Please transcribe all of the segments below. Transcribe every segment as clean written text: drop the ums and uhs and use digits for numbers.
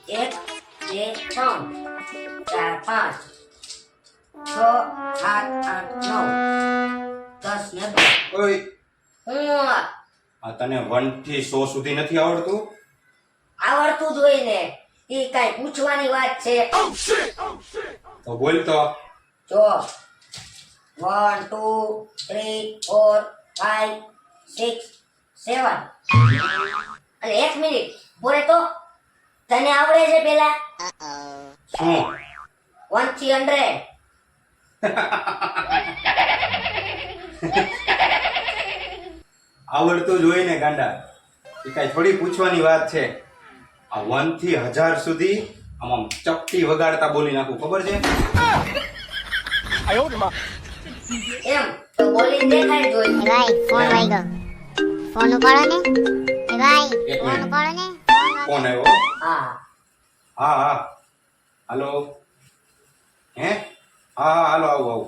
1 2 3 4 5 6 7 8 9 10 ને 12 ઓય હું આ તને 1 થી 100 સુધી નથી આવડતું? આવડતું જ હોય ને એ કઈ પૂછવાની વાત છે તો બોલ તો. જો 1 2 3 4 5 6 7 અને 1 મિનિટ બોલે તો તને આવડે છે પેલા શું? 1 થી 100 આવડતું જ હોય ને ગાંડા, એ કઈ થોડી પૂછવાની વાત છે. આ 1 થી 1000 સુધી આમ ચપટી વગાડતા બોલી નાખું, ખબર છે? એમ તો બોલી દેખાય જોઈ એ ભાઈ ફોન વાગ્યો. ફોન ઉપાડો ને. એ ભાઈ એક ફોન મિનિટ. ઉપાડો ને. કોણ આવ્યો? હા હા હા, હાલો. હે? હા હા, હાલો, આવું.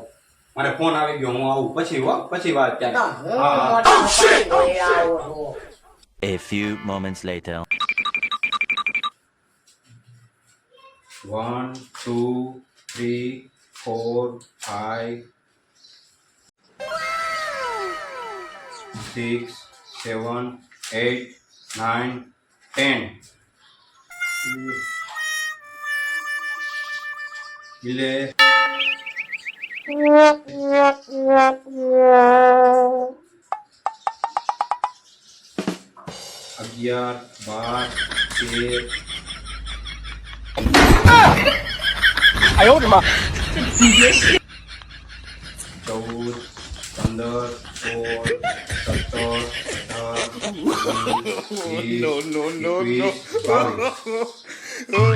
મારે ફોન આવી ગયો, હું આવું પછી પછી વાત તો ક્યારે. હું હા હા. મોટા મોટા બોલાવો છું A few moments later. 1 2 3 4 5 6 7 8 9 10 એટલે 11 12 13 14 15 16 17 18 19 20 21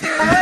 22